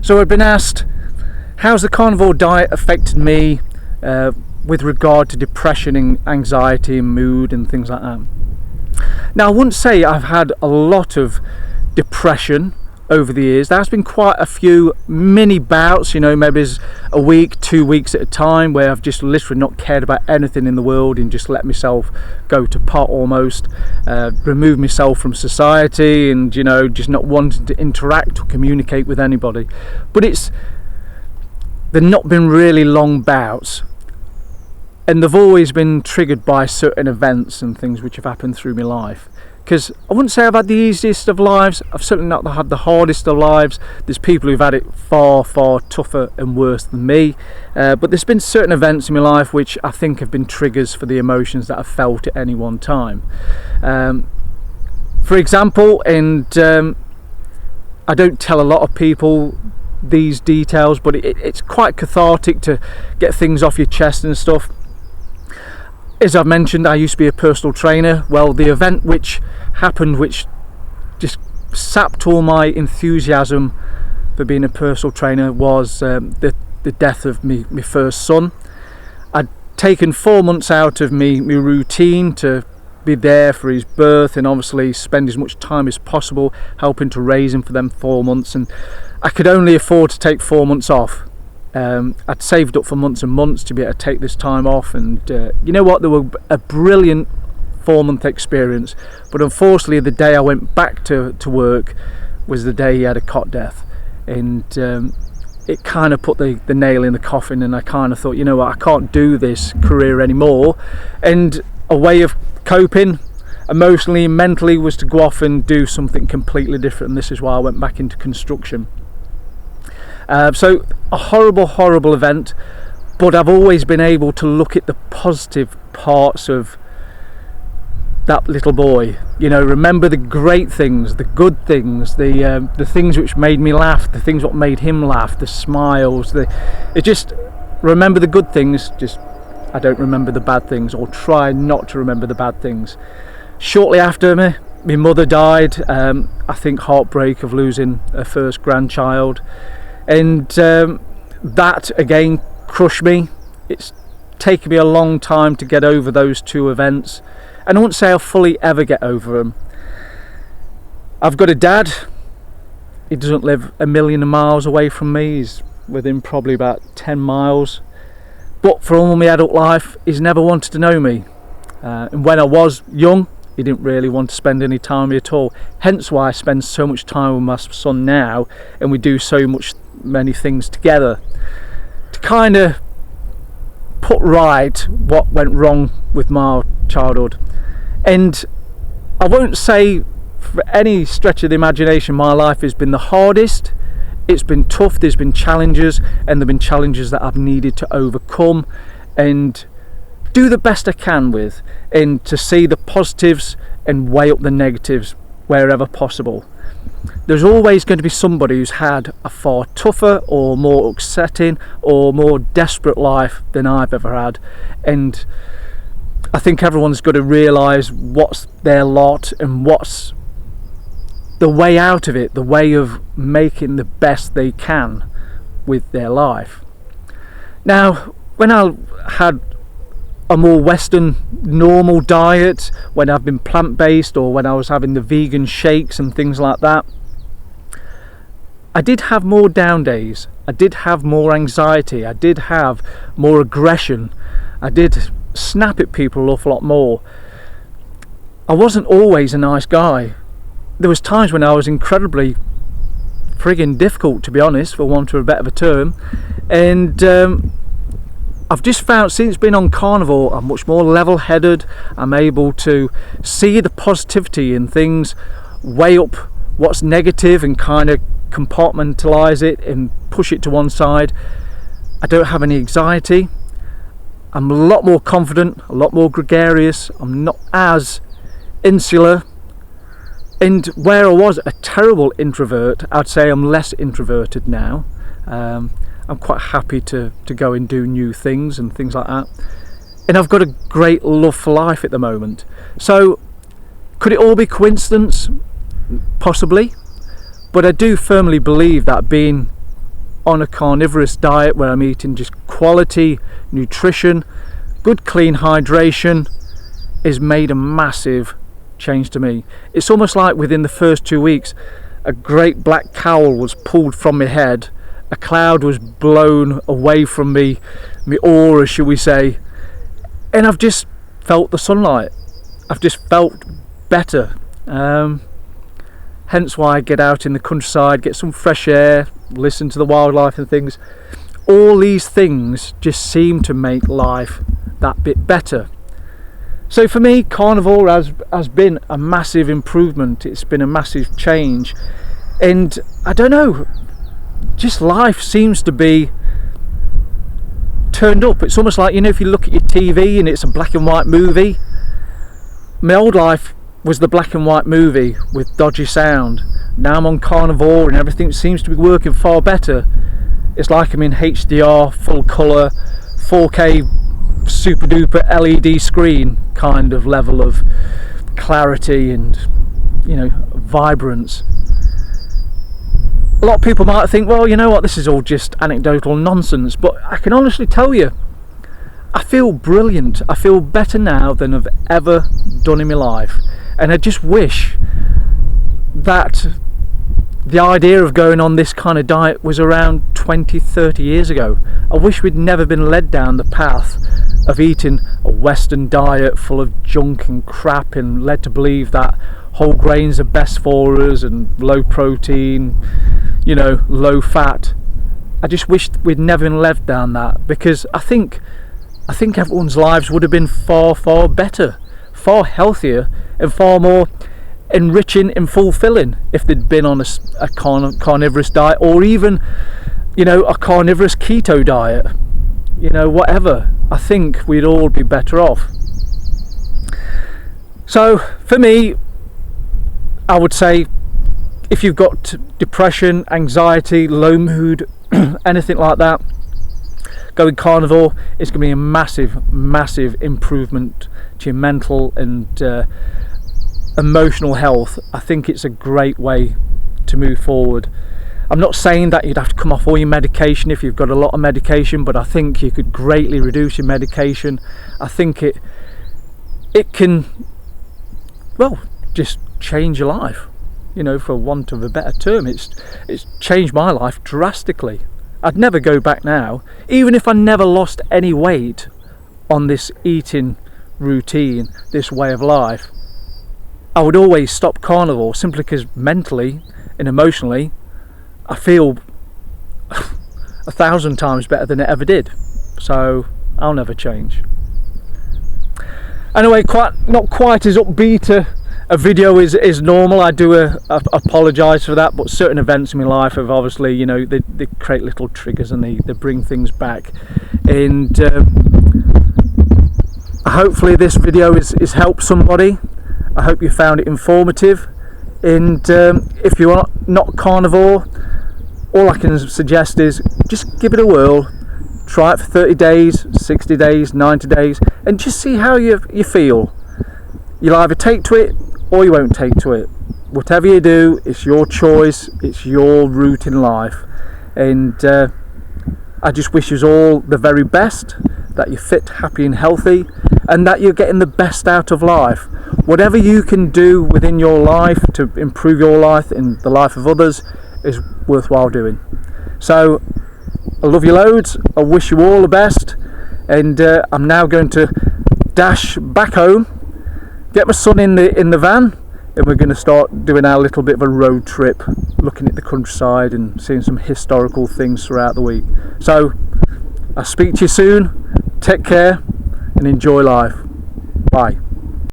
So I've been asked, how's the carnivore diet affected me with regard to depression and anxiety and mood and things like that? Now, I wouldn't say I've had a lot of depression over the years. There's been quite a few mini bouts, maybe it's a week, 2 weeks at a time, where I've just literally not cared about anything in the world and just let myself go to pot almost, remove myself from society and, just not wanting to interact or communicate with anybody. But they've not been really long bouts, and they've always been triggered by certain events and things which have happened through my life. Because I wouldn't say I've had the easiest of lives, I've certainly not had the hardest of lives. There's people who've had it far, far tougher and worse than me, but there's been certain events in my life which I think have been triggers for the emotions that I've felt at any one time. For example, and I don't tell a lot of people these details, but it's quite cathartic to get things off your chest and stuff. As I've mentioned, I used to be a personal trainer. Well, the event which happened, which just sapped all my enthusiasm for being a personal trainer, was the death of my first son. I'd taken 4 months out of my routine to be there for his birth and obviously spend as much time as possible helping to raise him for them 4 months, and I could only afford to take 4 months off. I'd saved up for months and months to be able to take this time off, and you know what, they were a brilliant 4-month experience, but unfortunately the day I went back to work was the day he had a cot death, and it kind of put the nail in the coffin, and I kind of thought, you know what, I can't do this career anymore. And a way of coping emotionally and mentally was to go off and do something completely different, and this is why I went back into construction. So a horrible event, but I've always been able to look at the positive parts of that little boy. Remember the great things, the good things, the things which made me laugh, the things what made him laugh, the smiles. Just remember the good things. Just I don't remember the bad things, or try not to remember the bad things. Shortly after my mother died, I think heartbreak of losing her first grandchild. And that again crushed me. It's taken me a long time to get over those two events, and I won't say I'll fully ever get over them. I've got a dad. He doesn't live a million miles away from me. He's within probably about 10 miles. But for all my adult life, he's never wanted to know me. And when I was young, he didn't really want to spend any time with me at all. Hence why I spend so much time with my son now, and we do many things together to kind of put right what went wrong with my childhood. And I won't say for any stretch of the imagination my life has been the hardest. It's been tough, there's been challenges, and there have been challenges that I've needed to overcome and do the best I can with, and to see the positives and weigh up the negatives wherever possible. There's always going to be somebody who's had a far tougher or more upsetting or more desperate life than I've ever had, and I think everyone's got to realise what's their lot and what's the way out of it, the way of making the best they can with their life. Now, when I had a more Western normal diet, when I've been plant-based, or when I was having the vegan shakes and things like that, I did have more down days, I did have more anxiety, I did have more aggression, I did snap at people an awful lot more. I wasn't always a nice guy. There was times when I was incredibly friggin' difficult, to be honest, for want of a better term, and I've just found since being on Carnivore, I'm much more level-headed. I'm able to see the positivity in things, weigh up what's negative and kind of compartmentalise it and push it to one side. I don't have any anxiety. I'm a lot more confident, a lot more gregarious. I'm not as insular. And where I was a terrible introvert, I'd say I'm less introverted now. I'm quite happy to go and do new things and things like that. And I've got a great love for life at the moment. So, could it all be coincidence? Possibly. But I do firmly believe that being on a carnivorous diet where I'm eating just quality nutrition, good clean hydration, has made a massive change to me. It's almost like within the first 2 weeks a great black cowl was pulled from my head, a cloud was blown away from me, my aura shall we say, and I've just felt the sunlight. I've just felt better. Hence why I get out in the countryside, get some fresh air, listen to the wildlife and things. All these things just seem to make life that bit better. So for me, carnivore has been a massive improvement. It's been a massive change, and I don't know, just life seems to be turned up. It's almost like, you know, if you look at your TV and it's a black and white movie. My old life was the black and white movie with dodgy sound. Now I'm on carnivore and everything seems to be working far better. It's like I'm in HDR, full colour, 4K super duper LED screen kind of level of clarity and, you know, vibrance. A lot of people might think, well, you know what, this is all just anecdotal nonsense, but I can honestly tell you, I feel brilliant. I feel better now than I've ever done in my life, and I just wish that the idea of going on this kind of diet was around 20-30 years ago. I wish we'd never been led down the path of eating a Western diet full of junk and crap and led to believe that whole grains are best for us and low protein, you know, low fat. I just wish we'd never been led down that, because I think everyone's lives would have been far, far better, far healthier and far more enriching and fulfilling if they'd been on a carnivorous diet, or even, you know, a carnivorous keto diet, you know, whatever. I think we'd all be better off. So for me, I would say, if you've got depression, anxiety, low mood, anything like that, going carnivore is going to be a massive improvement to your mental and emotional health. I think it's a great way to move forward. I'm not saying that you'd have to come off all your medication if you've got a lot of medication, but I think you could greatly reduce your medication. I think it can, well, just change your life, you know, for want of a better term. It's changed my life drastically. I'd never go back now, even if I never lost any weight on this eating routine, this way of life. I would always stop carnivore simply because mentally and emotionally I feel 1,000 times better than it ever did. So I'll never change. Anyway, not quite as upbeat a video is normal. I do apologise for that, but certain events in my life have obviously, you know, they create little triggers and they bring things back. And hopefully this video has helped somebody. I hope you found it informative. And if you are not carnivore, all I can suggest is just give it a whirl. Try it for 30 days, 60 days, 90 days, and just see how you feel. You'll either take to it or you won't take to it. Whatever you do, it's your choice, it's your route in life. And I just wish you all the very best, that you're fit, happy and healthy, and that you're getting the best out of life. Whatever you can do within your life to improve your life and the life of others is worthwhile doing. So I love you loads. I wish you all the best, and I'm now going to dash back home, get my son in the van, and we're going to start doing our little bit of a road trip, looking at the countryside and seeing some historical things throughout the week. So I'll speak to you soon. Take care and enjoy life. Bye.